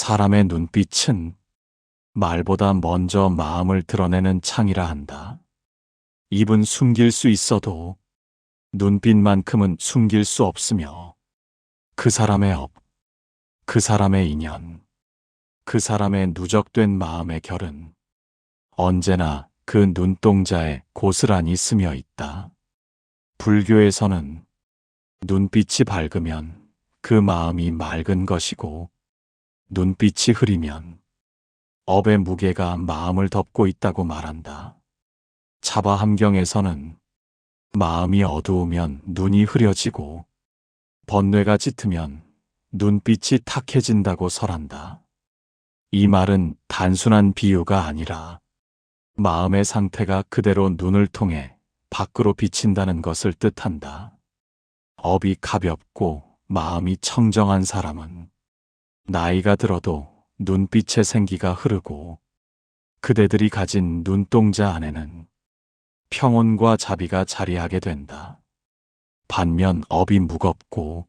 사람의 눈빛은 말보다 먼저 마음을 드러내는 창이라 한다. 입은 숨길 수 있어도 눈빛만큼은 숨길 수 없으며 그 사람의 업, 그 사람의 인연, 그 사람의 누적된 마음의 결은 언제나 그 눈동자에 고스란히 스며 있다. 불교에서는 눈빛이 밝으면 그 마음이 맑은 것이고 눈빛이 흐리면 업의 무게가 마음을 덮고 있다고 말한다. 차바함경에서는 마음이 어두우면 눈이 흐려지고 번뇌가 짙으면 눈빛이 탁해진다고 설한다. 이 말은 단순한 비유가 아니라 마음의 상태가 그대로 눈을 통해 밖으로 비친다는 것을 뜻한다. 업이 가볍고 마음이 청정한 사람은 나이가 들어도 눈빛의 생기가 흐르고 그대들이 가진 눈동자 안에는 평온과 자비가 자리하게 된다. 반면 업이 무겁고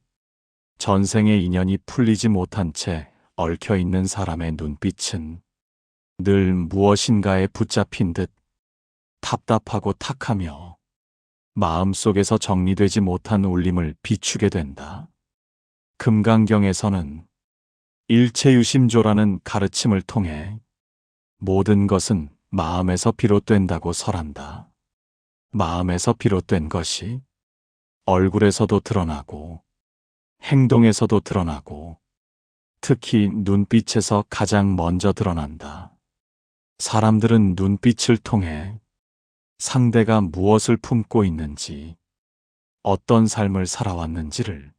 전생의 인연이 풀리지 못한 채 얽혀있는 사람의 눈빛은 늘 무엇인가에 붙잡힌 듯 답답하고 탁하며 마음속에서 정리되지 못한 울림을 비추게 된다. 금강경에서는 일체유심조라는 가르침을 통해 모든 것은 마음에서 비롯된다고 설한다. 마음에서 비롯된 것이 얼굴에서도 드러나고 행동에서도 드러나고 특히 눈빛에서 가장 먼저 드러난다. 사람들은 눈빛을 통해 상대가 무엇을 품고 있는지, 어떤 삶을 살아왔는지를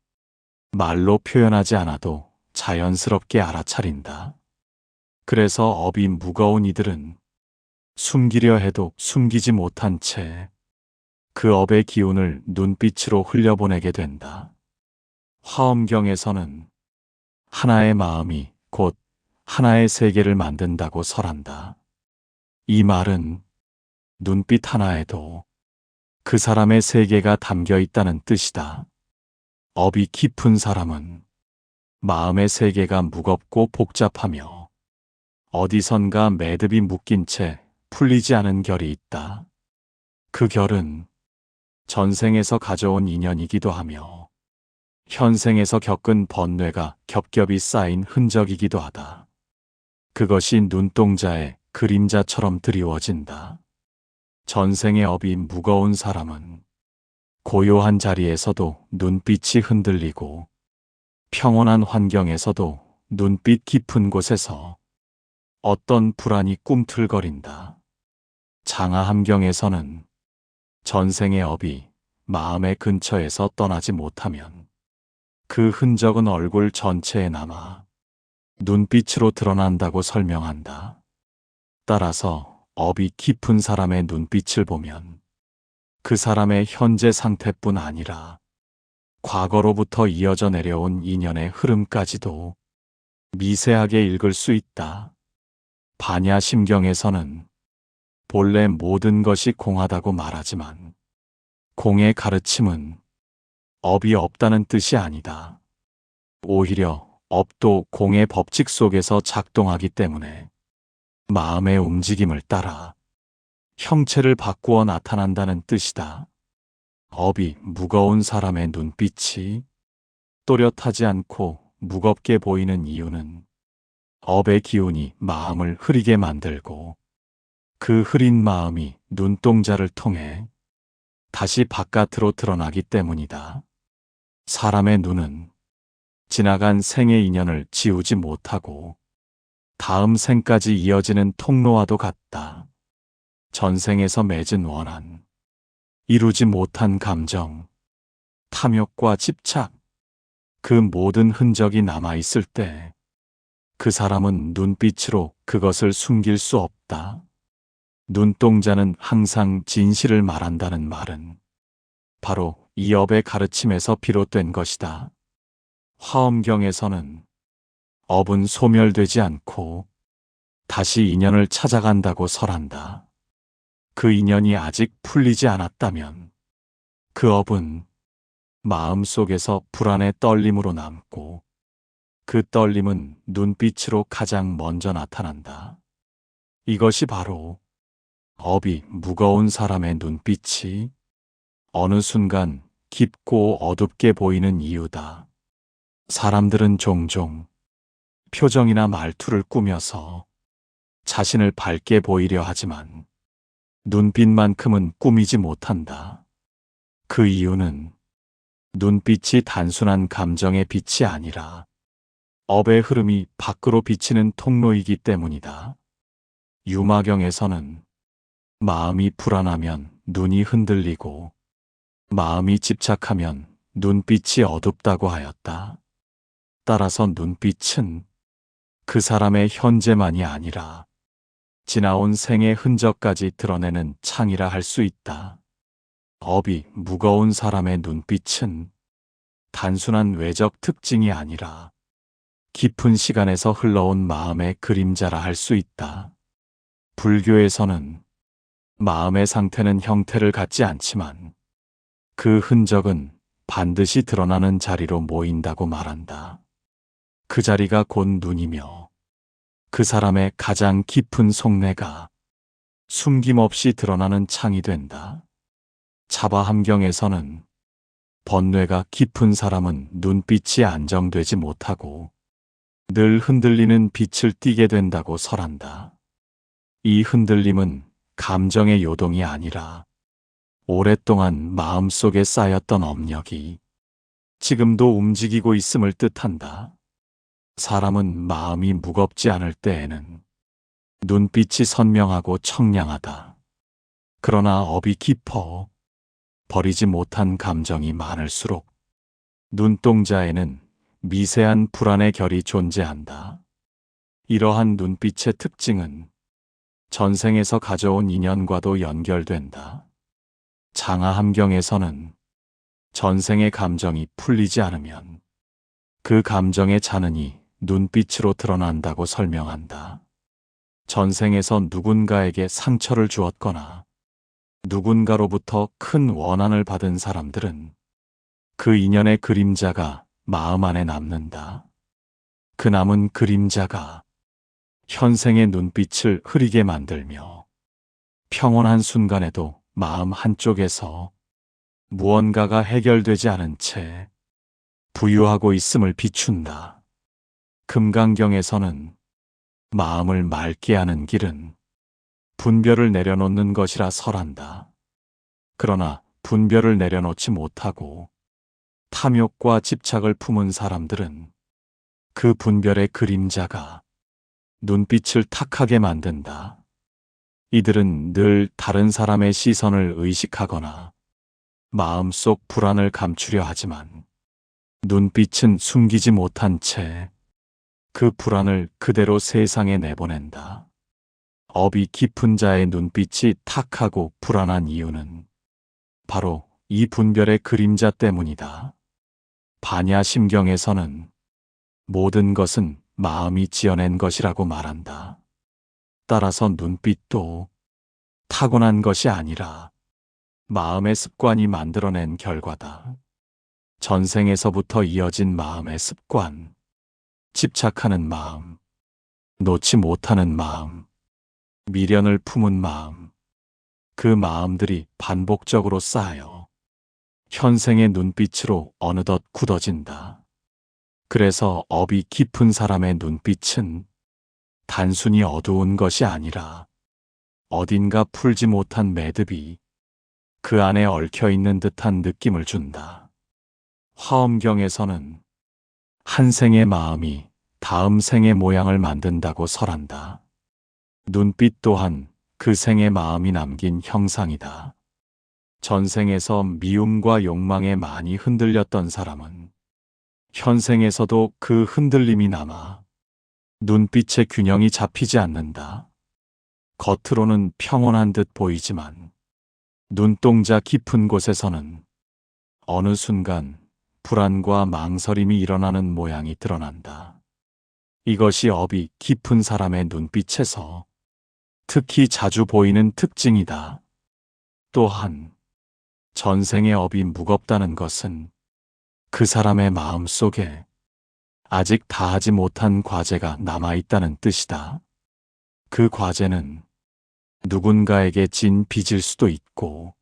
말로 표현하지 않아도 자연스럽게 알아차린다. 그래서 업이 무거운 이들은 숨기려 해도 숨기지 못한 채 그 업의 기운을 눈빛으로 흘려보내게 된다. 화엄경에서는 하나의 마음이 곧 하나의 세계를 만든다고 설한다. 이 말은 눈빛 하나에도 그 사람의 세계가 담겨 있다는 뜻이다. 업이 깊은 사람은 마음의 세계가 무겁고 복잡하며 어디선가 매듭이 묶인 채 풀리지 않은 결이 있다. 그 결은 전생에서 가져온 인연이기도 하며 현생에서 겪은 번뇌가 겹겹이 쌓인 흔적이기도 하다. 그것이 눈동자에 그림자처럼 드리워진다. 전생의 업이 무거운 사람은 고요한 자리에서도 눈빛이 흔들리고 평온한 환경에서도 눈빛 깊은 곳에서 어떤 불안이 꿈틀거린다. 장하함경에서는 전생의 업이 마음의 근처에서 떠나지 못하면 그 흔적은 얼굴 전체에 남아 눈빛으로 드러난다고 설명한다. 따라서 업이 깊은 사람의 눈빛을 보면 그 사람의 현재 상태뿐 아니라 과거로부터 이어져 내려온 인연의 흐름까지도 미세하게 읽을 수 있다. 반야심경에서는 본래 모든 것이 공하다고 말하지만 공의 가르침은 업이 없다는 뜻이 아니다. 오히려 업도 공의 법칙 속에서 작동하기 때문에 마음의 움직임을 따라 형체를 바꾸어 나타난다는 뜻이다. 업이 무거운 사람의 눈빛이 또렷하지 않고 무겁게 보이는 이유는 업의 기운이 마음을 흐리게 만들고 그 흐린 마음이 눈동자를 통해 다시 바깥으로 드러나기 때문이다. 사람의 눈은 지나간 생의 인연을 지우지 못하고 다음 생까지 이어지는 통로와도 같다. 전생에서 맺은 원한, 이루지 못한 감정, 탐욕과 집착, 그 모든 흔적이 남아있을 때 그 사람은 눈빛으로 그것을 숨길 수 없다. 눈동자는 항상 진실을 말한다는 말은 바로 이 업의 가르침에서 비롯된 것이다. 화엄경에서는 업은 소멸되지 않고 다시 인연을 찾아간다고 설한다. 그 인연이 아직 풀리지 않았다면 그 업은 마음속에서 불안의 떨림으로 남고 그 떨림은 눈빛으로 가장 먼저 나타난다. 이것이 바로 업이 무거운 사람의 눈빛이 어느 순간 깊고 어둡게 보이는 이유다. 사람들은 종종 표정이나 말투를 꾸며서 자신을 밝게 보이려 하지만 눈빛만큼은 꾸미지 못한다. 그 이유는 눈빛이 단순한 감정의 빛이 아니라 업의 흐름이 밖으로 비치는 통로이기 때문이다. 유마경에서는 마음이 불안하면 눈이 흔들리고 마음이 집착하면 눈빛이 어둡다고 하였다. 따라서 눈빛은 그 사람의 현재만이 아니라 지나온 생의 흔적까지 드러내는 창이라 할 수 있다. 업이 무거운 사람의 눈빛은 단순한 외적 특징이 아니라 깊은 시간에서 흘러온 마음의 그림자라 할 수 있다. 불교에서는 마음의 상태는 형태를 갖지 않지만 그 흔적은 반드시 드러나는 자리로 모인다고 말한다. 그 자리가 곧 눈이며 그 사람의 가장 깊은 속내가 숨김없이 드러나는 창이 된다. 차바함경에서는 번뇌가 깊은 사람은 눈빛이 안정되지 못하고 늘 흔들리는 빛을 띠게 된다고 설한다. 이 흔들림은 감정의 요동이 아니라 오랫동안 마음속에 쌓였던 업력이 지금도 움직이고 있음을 뜻한다. 사람은 마음이 무겁지 않을 때에는 눈빛이 선명하고 청량하다. 그러나 업이 깊어 버리지 못한 감정이 많을수록 눈동자에는 미세한 불안의 결이 존재한다. 이러한 눈빛의 특징은 전생에서 가져온 인연과도 연결된다. 장하함경에서는 전생의 감정이 풀리지 않으면 그 감정의 잔흔이 눈빛으로 드러난다고 설명한다. 전생에서 누군가에게 상처를 주었거나 누군가로부터 큰 원한을 받은 사람들은 그 인연의 그림자가 마음 안에 남는다. 그 남은 그림자가 현생의 눈빛을 흐리게 만들며 평온한 순간에도 마음 한쪽에서 무언가가 해결되지 않은 채 부유하고 있음을 비춘다. 금강경에서는 마음을 맑게 하는 길은 분별을 내려놓는 것이라 설한다. 그러나 분별을 내려놓지 못하고 탐욕과 집착을 품은 사람들은 그 분별의 그림자가 눈빛을 탁하게 만든다. 이들은 늘 다른 사람의 시선을 의식하거나 마음속 불안을 감추려 하지만 눈빛은 숨기지 못한 채 그 불안을 그대로 세상에 내보낸다. 업이 깊은 자의 눈빛이 탁하고 불안한 이유는 바로 이 분별의 그림자 때문이다. 반야심경에서는 모든 것은 마음이 지어낸 것이라고 말한다. 따라서 눈빛도 타고난 것이 아니라 마음의 습관이 만들어낸 결과다. 전생에서부터 이어진 마음의 습관, 집착하는 마음, 놓지 못하는 마음, 미련을 품은 마음, 그 마음들이 반복적으로 쌓여 현생의 눈빛으로 어느덧 굳어진다. 그래서 업이 깊은 사람의 눈빛은 단순히 어두운 것이 아니라 어딘가 풀지 못한 매듭이 그 안에 얽혀있는 듯한 느낌을 준다. 화엄경에서는 한 생의 마음이 다음 생의 모양을 만든다고 설한다. 눈빛 또한 그 생의 마음이 남긴 형상이다. 전생에서 미움과 욕망에 많이 흔들렸던 사람은 현생에서도 그 흔들림이 남아 눈빛의 균형이 잡히지 않는다. 겉으로는 평온한 듯 보이지만 눈동자 깊은 곳에서는 어느 순간 불안과 망설임이 일어나는 모양이 드러난다. 이것이 업이 깊은 사람의 눈빛에서 특히 자주 보이는 특징이다. 또한 전생의 업이 무겁다는 것은 그 사람의 마음 속에 아직 다하지 못한 과제가 남아있다는 뜻이다. 그 과제는 누군가에게 진 빚일 수도 있고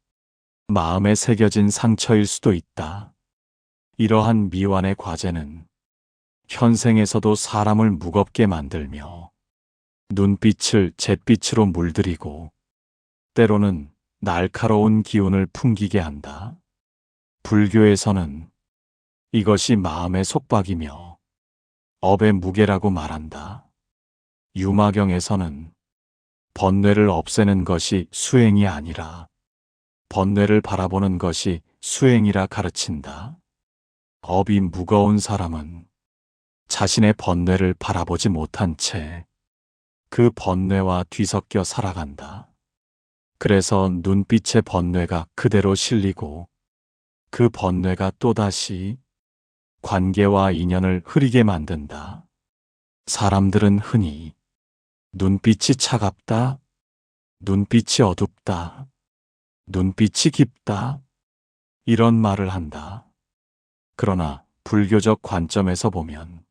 마음에 새겨진 상처일 수도 있다. 이러한 미완의 과제는 현생에서도 사람을 무겁게 만들며 눈빛을 잿빛으로 물들이고 때로는 날카로운 기운을 풍기게 한다. 불교에서는 이것이 마음의 속박이며 업의 무게라고 말한다. 유마경에서는 번뇌를 없애는 것이 수행이 아니라 번뇌를 바라보는 것이 수행이라 가르친다. 업이 무거운 사람은 자신의 번뇌를 바라보지 못한 채 그 번뇌와 뒤섞여 살아간다. 그래서 눈빛의 번뇌가 그대로 실리고 그 번뇌가 또다시 관계와 인연을 흐리게 만든다. 사람들은 흔히 눈빛이 차갑다, 눈빛이 어둡다, 눈빛이 깊다, 이런 말을 한다. 그러나 불교적 관점에서 보면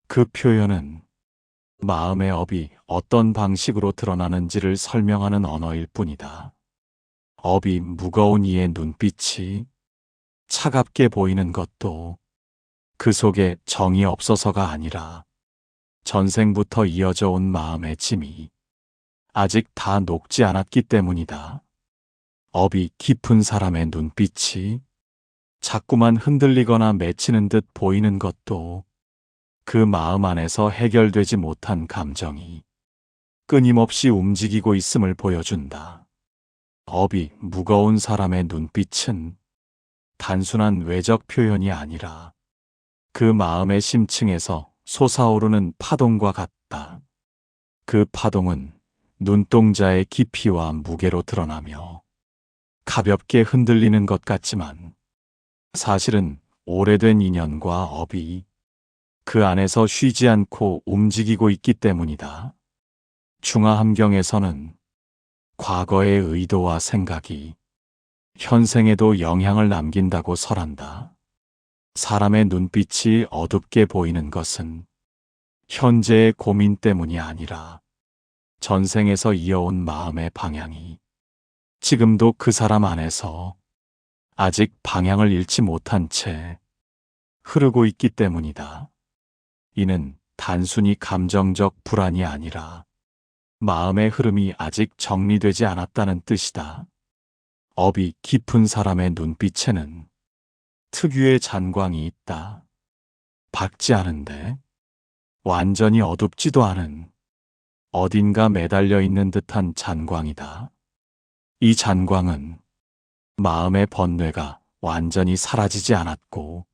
그 표현은 마음의 업이 어떤 방식으로 드러나는지를 설명하는 언어일 뿐이다. 업이 무거운 이의 눈빛이 차갑게 보이는 것도 그 속에 정이 없어서가 아니라 전생부터 이어져 온 마음의 짐이 아직 다 녹지 않았기 때문이다. 업이 깊은 사람의 눈빛이 자꾸만 흔들리거나 맺히는 듯 보이는 것도 그 마음 안에서 해결되지 못한 감정이 끊임없이 움직이고 있음을 보여준다. 업이 무거운 사람의 눈빛은 단순한 외적 표현이 아니라 그 마음의 심층에서 솟아오르는 파동과 같다. 그 파동은 눈동자의 깊이와 무게로 드러나며 가볍게 흔들리는 것 같지만 사실은 오래된 인연과 업이 그 안에서 쉬지 않고 움직이고 있기 때문이다. 중화함경에서는 과거의 의도와 생각이 현생에도 영향을 남긴다고 설한다. 사람의 눈빛이 어둡게 보이는 것은 현재의 고민 때문이 아니라 전생에서 이어온 마음의 방향이 지금도 그 사람 안에서 아직 방향을 잃지 못한 채 흐르고 있기 때문이다. 이는 단순히 감정적 불안이 아니라 마음의 흐름이 아직 정리되지 않았다는 뜻이다. 업이 깊은 사람의 눈빛에는 특유의 잔광이 있다. 밝지 않은데 완전히 어둡지도 않은 어딘가 매달려 있는 듯한 잔광이다. 이 잔광은 마음의 번뇌가 완전히 사라지지 않았고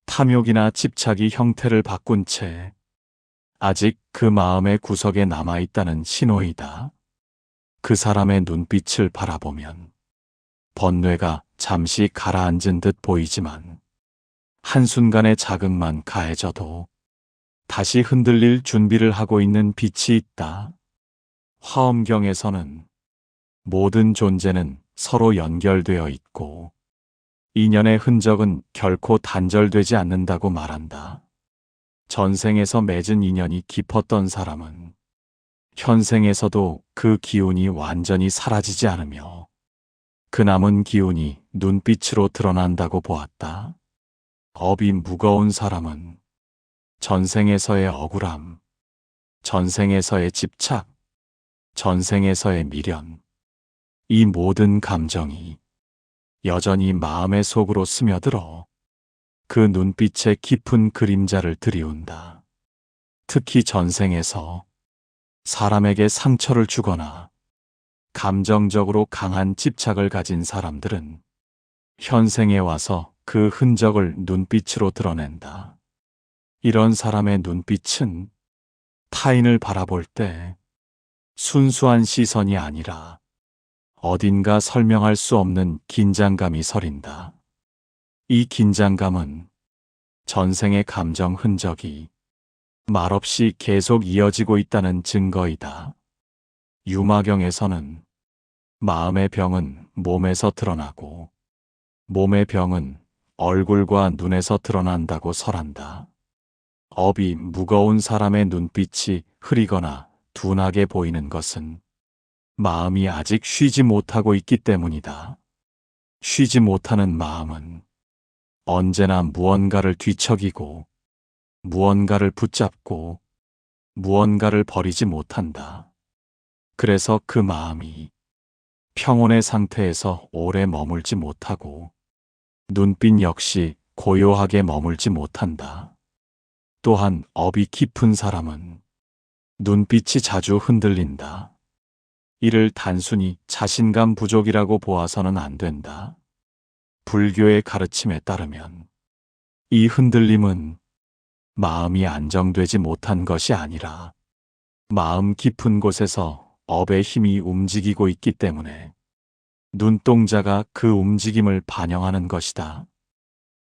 탐욕이나 집착이 형태를 바꾼 채 아직 그 마음의 구석에 남아있다는 신호이다. 그 사람의 눈빛을 바라보면 번뇌가 잠시 가라앉은 듯 보이지만 한순간의 자극만 가해져도 다시 흔들릴 준비를 하고 있는 빛이 있다. 화엄경에서는 모든 존재는 서로 연결되어 있고 인연의 흔적은 결코 단절되지 않는다고 말한다. 전생에서 맺은 인연이 깊었던 사람은 현생에서도 그 기운이 완전히 사라지지 않으며 그 남은 기운이 눈빛으로 드러난다고 보았다. 업이 무거운 사람은 전생에서의 억울함, 전생에서의 집착, 전생에서의 미련, 이 모든 감정이 여전히 마음의 속으로 스며들어 그 눈빛의 깊은 그림자를 드리운다. 특히 전생에서 사람에게 상처를 주거나 감정적으로 강한 집착을 가진 사람들은 현생에 와서 그 흔적을 눈빛으로 드러낸다. 이런 사람의 눈빛은 타인을 바라볼 때 순수한 시선이 아니라 어딘가 설명할 수 없는 긴장감이 서린다. 이 긴장감은 전생의 감정 흔적이 말없이 계속 이어지고 있다는 증거이다. 유마경에서는 마음의 병은 몸에서 드러나고 몸의 병은 얼굴과 눈에서 드러난다고 설한다. 업이 무거운 사람의 눈빛이 흐리거나 둔하게 보이는 것은 마음이 아직 쉬지 못하고 있기 때문이다. 쉬지 못하는 마음은 언제나 무언가를 뒤척이고 무언가를 붙잡고 무언가를 버리지 못한다. 그래서 그 마음이 평온의 상태에서 오래 머물지 못하고 눈빛 역시 고요하게 머물지 못한다. 또한 업이 깊은 사람은 눈빛이 자주 흔들린다. 이를 단순히 자신감 부족이라고 보아서는 안 된다. 불교의 가르침에 따르면 이 흔들림은 마음이 안정되지 못한 것이 아니라 마음 깊은 곳에서 업의 힘이 움직이고 있기 때문에 눈동자가 그 움직임을 반영하는 것이다.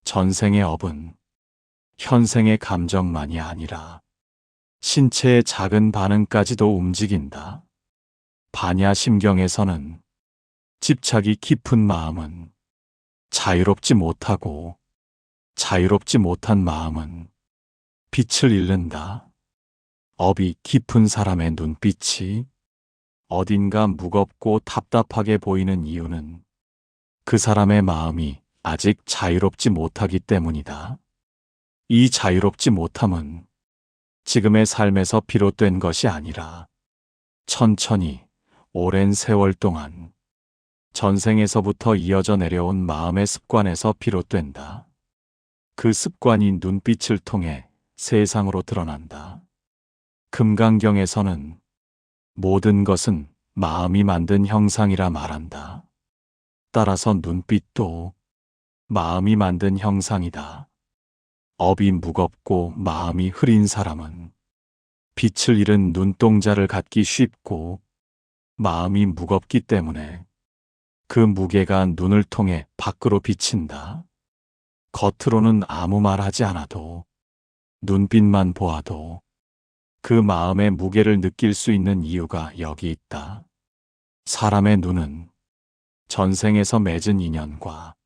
전생의 업은 현생의 감정만이 아니라 신체의 작은 반응까지도 움직인다. 반야심경에서는 집착이 깊은 마음은 자유롭지 못하고 자유롭지 못한 마음은 빛을 잃는다. 업이 깊은 사람의 눈빛이 어딘가 무겁고 답답하게 보이는 이유는 그 사람의 마음이 아직 자유롭지 못하기 때문이다. 이 자유롭지 못함은 지금의 삶에서 비롯된 것이 아니라 천천히 오랜 세월 동안 전생에서부터 이어져 내려온 마음의 습관에서 비롯된다. 그 습관이 눈빛을 통해 세상으로 드러난다. 금강경에서는 모든 것은 마음이 만든 형상이라 말한다. 따라서 눈빛도 마음이 만든 형상이다. 업이 무겁고 마음이 흐린 사람은 빛을 잃은 눈동자를 갖기 쉽고 마음이 무겁기 때문에 그 무게가 눈을 통해 밖으로 비친다. 겉으로는 아무 말 하지 않아도 눈빛만 보아도 그 마음의 무게를 느낄 수 있는 이유가 여기 있다. 사람의 눈은 전생에서 맺은 인연과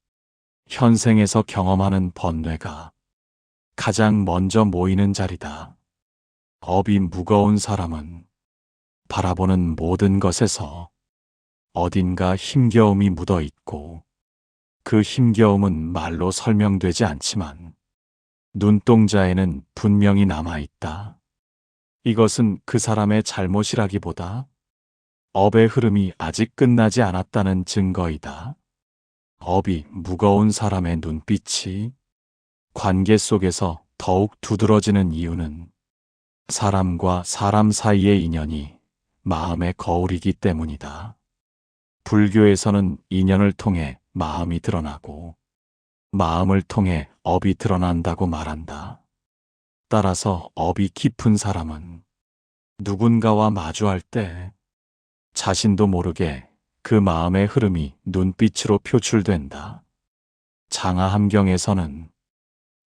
현생에서 경험하는 번뇌가 가장 먼저 모이는 자리다. 업이 무거운 사람은 바라보는 모든 것에서 어딘가 힘겨움이 묻어 있고 그 힘겨움은 말로 설명되지 않지만 눈동자에는 분명히 남아 있다. 이것은 그 사람의 잘못이라기보다 업의 흐름이 아직 끝나지 않았다는 증거이다. 업이 무거운 사람의 눈빛이 관계 속에서 더욱 두드러지는 이유는 사람과 사람 사이의 인연이 마음의 거울이기 때문이다. 불교에서는 인연을 통해 마음이 드러나고 마음을 통해 업이 드러난다고 말한다. 따라서 업이 깊은 사람은 누군가와 마주할 때 자신도 모르게 그 마음의 흐름이 눈빛으로 표출된다. 장하함경에서는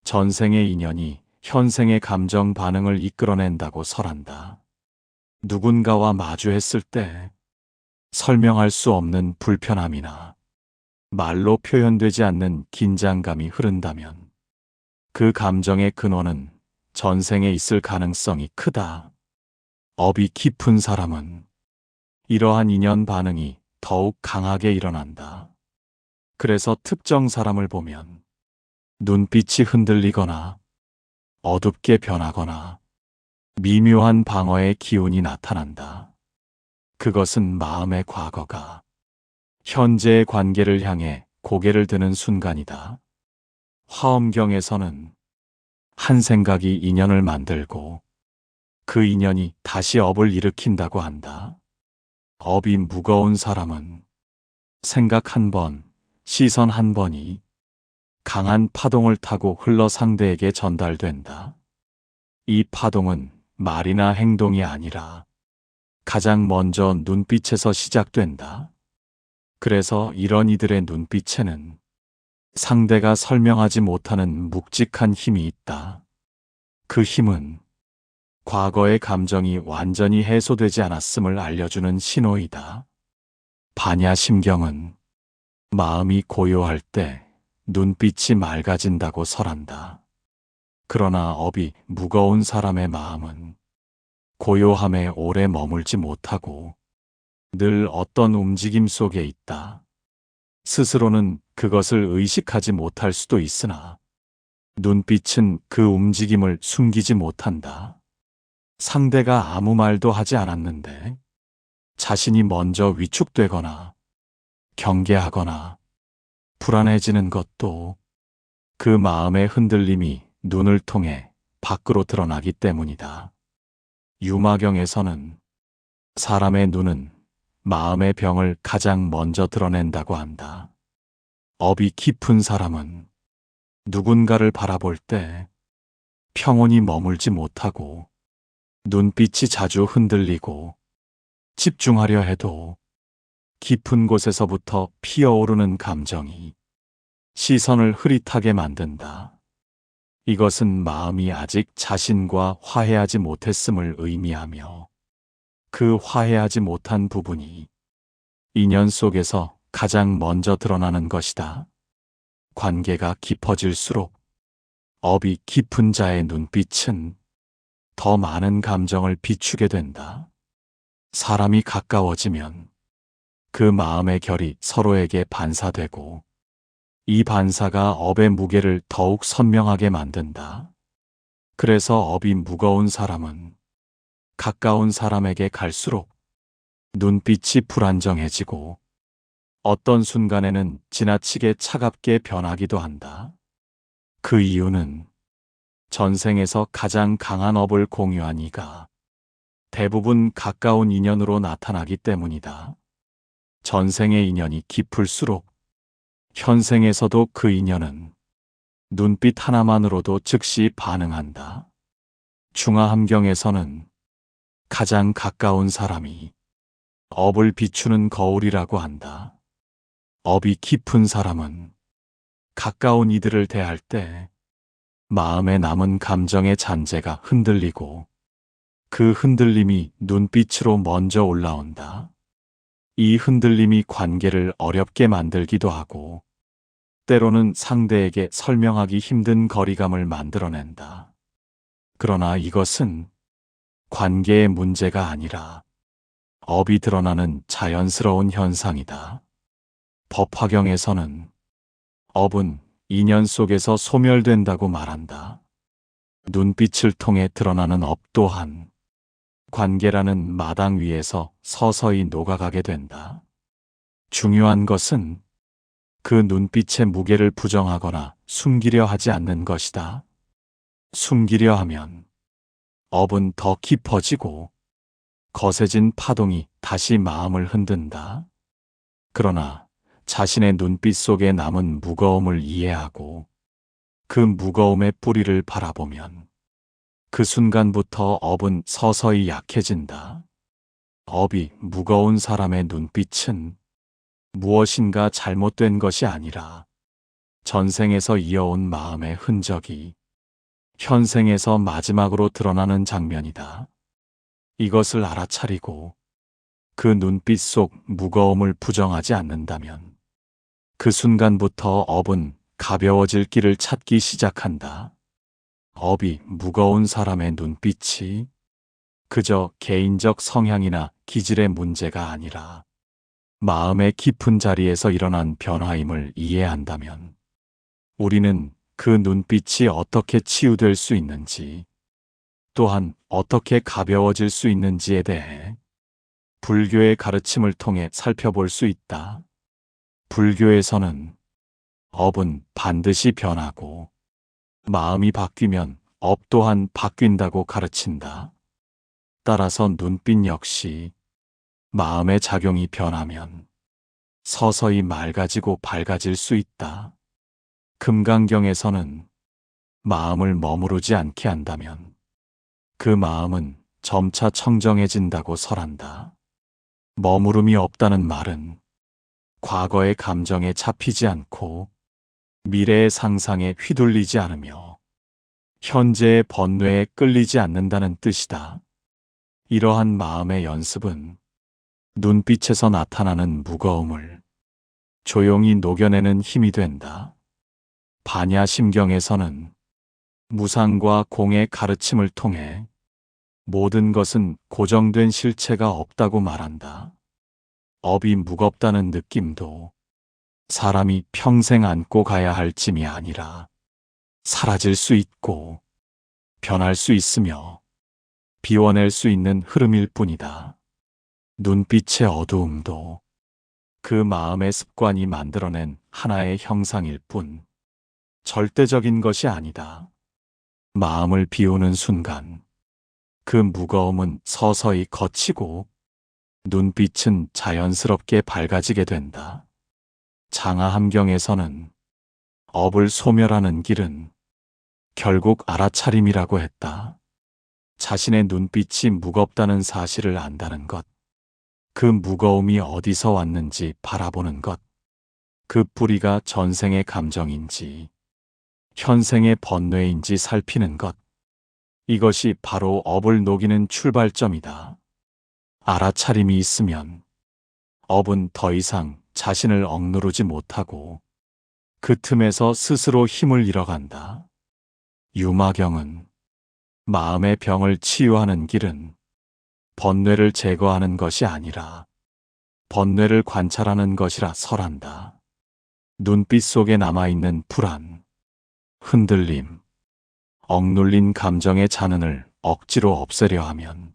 전생의 인연이 현생의 감정 반응을 이끌어낸다고 설한다. 누군가와 마주했을 때 설명할 수 없는 불편함이나 말로 표현되지 않는 긴장감이 흐른다면 그 감정의 근원은 전생에 있을 가능성이 크다. 업이 깊은 사람은 이러한 인연 반응이 더욱 강하게 일어난다. 그래서 특정 사람을 보면 눈빛이 흔들리거나 어둡게 변하거나 미묘한 방어의 기운이 나타난다. 그것은 마음의 과거가 현재의 관계를 향해 고개를 드는 순간이다. 화엄경에서는 한 생각이 인연을 만들고 그 인연이 다시 업을 일으킨다고 한다. 업이 무거운 사람은 생각 한 번, 시선 한 번이 강한 파동을 타고 흘러 상대에게 전달된다. 이 파동은 말이나 행동이 아니라 가장 먼저 눈빛에서 시작된다. 그래서 이런 이들의 눈빛에는 상대가 설명하지 못하는 묵직한 힘이 있다. 그 힘은 과거의 감정이 완전히 해소되지 않았음을 알려주는 신호이다. 반야심경은 마음이 고요할 때 눈빛이 맑아진다고 설한다. 그러나 업이 무거운 사람의 마음은 고요함에 오래 머물지 못하고 늘 어떤 움직임 속에 있다. 스스로는 그것을 의식하지 못할 수도 있으나 눈빛은 그 움직임을 숨기지 못한다. 상대가 아무 말도 하지 않았는데 자신이 먼저 위축되거나 경계하거나 불안해지는 것도 그 마음의 흔들림이 눈을 통해 밖으로 드러나기 때문이다. 유마경에서는 사람의 눈은 마음의 병을 가장 먼저 드러낸다고 한다. 업이 깊은 사람은 누군가를 바라볼 때 평온히 머물지 못하고 눈빛이 자주 흔들리고 집중하려 해도 깊은 곳에서부터 피어오르는 감정이 시선을 흐릿하게 만든다. 이것은 마음이 아직 자신과 화해하지 못했음을 의미하며 그 화해하지 못한 부분이 인연 속에서 가장 먼저 드러나는 것이다. 관계가 깊어질수록 업이 깊은 자의 눈빛은 더 많은 감정을 비추게 된다. 사람이 가까워지면 그 마음의 결이 서로에게 반사되고 이 반사가 업의 무게를 더욱 선명하게 만든다. 그래서 업이 무거운 사람은 가까운 사람에게 갈수록 눈빛이 불안정해지고 어떤 순간에는 지나치게 차갑게 변하기도 한다. 그 이유는 전생에서 가장 강한 업을 공유한 이가 대부분 가까운 인연으로 나타나기 때문이다. 전생의 인연이 깊을수록 현생에서도 그 인연은 눈빛 하나만으로도 즉시 반응한다. 중화함경에서는 가장 가까운 사람이 업을 비추는 거울이라고 한다. 업이 깊은 사람은 가까운 이들을 대할 때 마음에 남은 감정의 잔재가 흔들리고 그 흔들림이 눈빛으로 먼저 올라온다. 이 흔들림이 관계를 어렵게 만들기도 하고 때로는 상대에게 설명하기 힘든 거리감을 만들어낸다. 그러나 이것은 관계의 문제가 아니라 업이 드러나는 자연스러운 현상이다. 법화경에서는 업은 인연 속에서 소멸된다고 말한다. 눈빛을 통해 드러나는 업 또한 관계라는 마당 위에서 서서히 녹아가게 된다. 중요한 것은 그 눈빛의 무게를 부정하거나 숨기려 하지 않는 것이다. 숨기려 하면 업은 더 깊어지고 거세진 파동이 다시 마음을 흔든다. 그러나 자신의 눈빛 속에 남은 무거움을 이해하고 그 무거움의 뿌리를 바라보면 그 순간부터 업은 서서히 약해진다. 업이 무거운 사람의 눈빛은 무엇인가 잘못된 것이 아니라 전생에서 이어온 마음의 흔적이 현생에서 마지막으로 드러나는 장면이다. 이것을 알아차리고 그 눈빛 속 무거움을 부정하지 않는다면 그 순간부터 업은 가벼워질 길을 찾기 시작한다. 업이 무거운 사람의 눈빛이 그저 개인적 성향이나 기질의 문제가 아니라 마음의 깊은 자리에서 일어난 변화임을 이해한다면 우리는 그 눈빛이 어떻게 치유될 수 있는지 또한 어떻게 가벼워질 수 있는지에 대해 불교의 가르침을 통해 살펴볼 수 있다. 불교에서는 업은 반드시 변하고 마음이 바뀌면 업 또한 바뀐다고 가르친다. 따라서 눈빛 역시 마음의 작용이 변하면 서서히 맑아지고 밝아질 수 있다. 금강경에서는 마음을 머무르지 않게 한다면 그 마음은 점차 청정해진다고 설한다. 머무름이 없다는 말은 과거의 감정에 잡히지 않고 미래의 상상에 휘둘리지 않으며 현재의 번뇌에 끌리지 않는다는 뜻이다. 이러한 마음의 연습은 눈빛에서 나타나는 무거움을 조용히 녹여내는 힘이 된다. 반야심경에서는 무상과 공의 가르침을 통해 모든 것은 고정된 실체가 없다고 말한다. 업이 무겁다는 느낌도 사람이 평생 안고 가야 할 짐이 아니라 사라질 수 있고 변할 수 있으며 비워낼 수 있는 흐름일 뿐이다. 눈빛의 어두움도 그 마음의 습관이 만들어낸 하나의 형상일 뿐 절대적인 것이 아니다. 마음을 비우는 순간 그 무거움은 서서히 걷히고 눈빛은 자연스럽게 밝아지게 된다. 장하함경에서는 업을 소멸하는 길은 결국 알아차림이라고 했다. 자신의 눈빛이 무겁다는 사실을 안다는 것, 그 무거움이 어디서 왔는지 바라보는 것, 그 뿌리가 전생의 감정인지 현생의 번뇌인지 살피는 것, 이것이 바로 업을 녹이는 출발점이다. 알아차림이 있으면 업은 더 이상 자신을 억누르지 못하고 그 틈에서 스스로 힘을 잃어간다. 유마경은 마음의 병을 치유하는 길은 번뇌를 제거하는 것이 아니라 번뇌를 관찰하는 것이라 설한다. 눈빛 속에 남아있는 불안, 흔들림, 억눌린 감정의 잔흔을 억지로 없애려 하면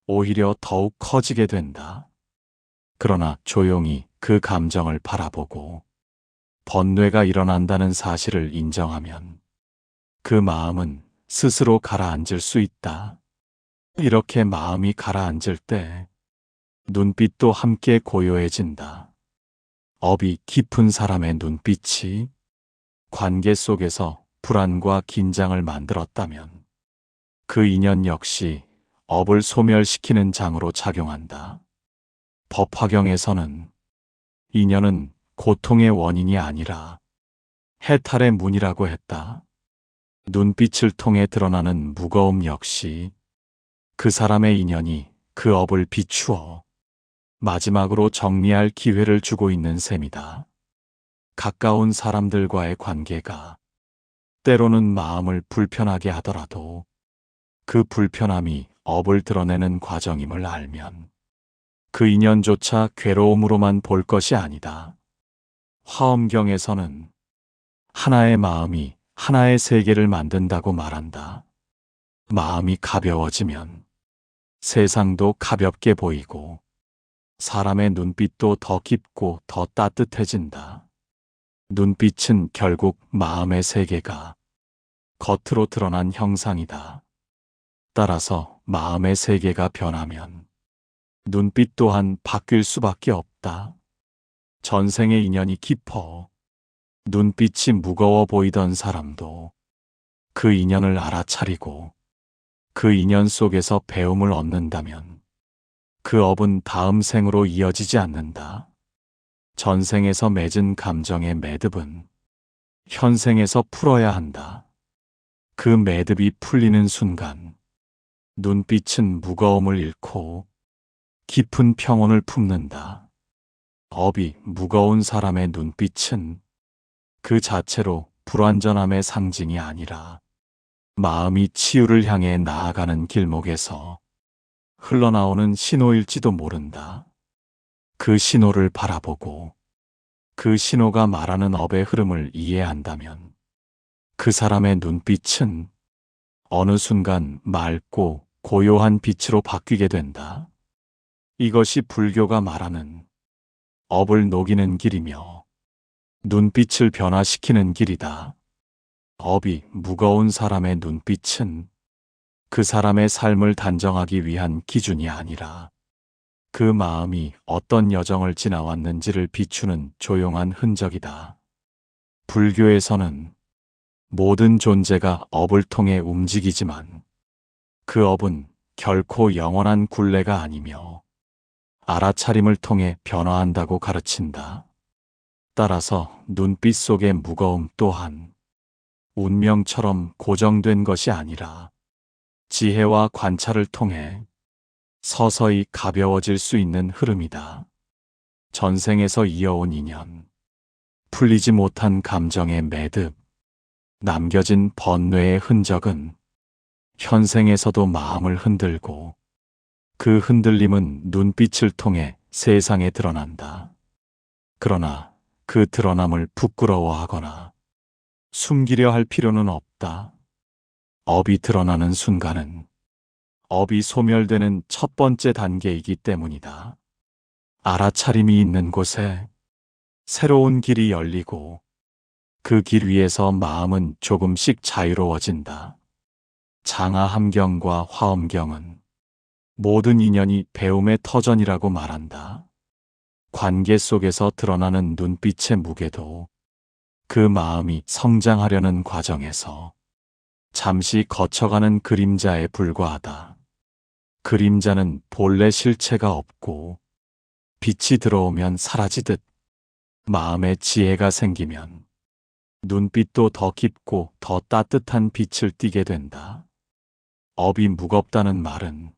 오히려 더욱 커지게 된다. 그러나 조용히 그 감정을 바라보고 번뇌가 일어난다는 사실을 인정하면 그 마음은 스스로 가라앉을 수 있다. 이렇게 마음이 가라앉을 때 눈빛도 함께 고요해진다. 업이 깊은 사람의 눈빛이 관계 속에서 불안과 긴장을 만들었다면 그 인연 역시 업을 소멸시키는 장으로 작용한다. 법화경에서는 인연은 고통의 원인이 아니라 해탈의 문이라고 했다. 눈빛을 통해 드러나는 무거움 역시 그 사람의 인연이 그 업을 비추어 마지막으로 정리할 기회를 주고 있는 셈이다. 가까운 사람들과의 관계가 때로는 마음을 불편하게 하더라도 그 불편함이 업을 드러내는 과정임을 알면 그 인연조차 괴로움으로만 볼 것이 아니다. 화엄경에서는 하나의 마음이 하나의 세계를 만든다고 말한다. 마음이 가벼워지면 세상도 가볍게 보이고 사람의 눈빛도 더 깊고 더 따뜻해진다. 눈빛은 결국 마음의 세계가 겉으로 드러난 형상이다. 따라서 마음의 세계가 변하면 눈빛 또한 바뀔 수밖에 없다. 전생의 인연이 깊어 눈빛이 무거워 보이던 사람도 그 인연을 알아차리고 그 인연 속에서 배움을 얻는다면 그 업은 다음 생으로 이어지지 않는다. 전생에서 맺은 감정의 매듭은 현생에서 풀어야 한다. 그 매듭이 풀리는 순간 눈빛은 무거움을 잃고 깊은 평온을 품는다. 업이 무거운 사람의 눈빛은 그 자체로 불완전함의 상징이 아니라 마음이 치유를 향해 나아가는 길목에서 흘러나오는 신호일지도 모른다. 그 신호를 바라보고 그 신호가 말하는 업의 흐름을 이해한다면 그 사람의 눈빛은 어느 순간 맑고 고요한 빛으로 바뀌게 된다. 이것이 불교가 말하는 업을 녹이는 길이며 눈빛을 변화시키는 길이다. 업이 무거운 사람의 눈빛은 그 사람의 삶을 단정하기 위한 기준이 아니라 그 마음이 어떤 여정을 지나왔는지를 비추는 조용한 흔적이다. 불교에서는 모든 존재가 업을 통해 움직이지만 그 업은 결코 영원한 굴레가 아니며 알아차림을 통해 변화한다고 가르친다. 따라서 눈빛 속의 무거움 또한 운명처럼 고정된 것이 아니라 지혜와 관찰을 통해 서서히 가벼워질 수 있는 흐름이다. 전생에서 이어온 인연, 풀리지 못한 감정의 매듭, 남겨진 번뇌의 흔적은 현생에서도 마음을 흔들고 그 흔들림은 눈빛을 통해 세상에 드러난다. 그러나 그 드러남을 부끄러워하거나 숨기려 할 필요는 없다. 업이 드러나는 순간은 업이 소멸되는 첫 번째 단계이기 때문이다. 알아차림이 있는 곳에 새로운 길이 열리고 그 길 위에서 마음은 조금씩 자유로워진다. 장하함경과 화엄경은 모든 인연이 배움의 터전이라고 말한다. 관계 속에서 드러나는 눈빛의 무게도 그 마음이 성장하려는 과정에서 잠시 거쳐가는 그림자에 불과하다. 그림자는 본래 실체가 없고 빛이 들어오면 사라지듯 마음에 지혜가 생기면 눈빛도 더 깊고 더 따뜻한 빛을 띠게 된다. 업이 무겁다는 말은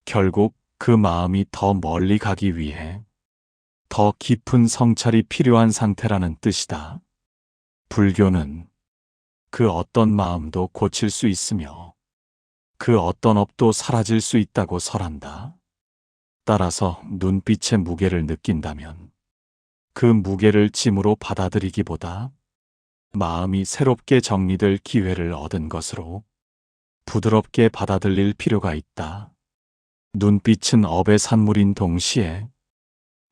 결국 그 마음이 더 멀리 가기 위해 더 깊은 성찰이 필요한 상태라는 뜻이다. 불교는 그 어떤 마음도 고칠 수 있으며 그 어떤 업도 사라질 수 있다고 설한다. 따라서 눈빛의 무게를 느낀다면 그 무게를 짐으로 받아들이기보다 마음이 새롭게 정리될 기회를 얻은 것으로 부드럽게 받아들일 필요가 있다. 눈빛은 업의 산물인 동시에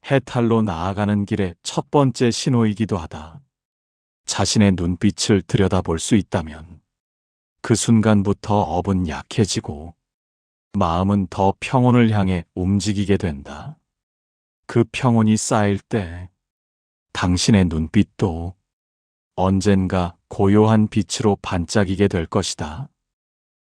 해탈로 나아가는 길의 첫 번째 신호이기도 하다. 자신의 눈빛을 들여다볼 수 있다면 그 순간부터 업은 약해지고 마음은 더 평온을 향해 움직이게 된다. 그 평온이 쌓일 때 당신의 눈빛도 언젠가 고요한 빛으로 반짝이게 될 것이다.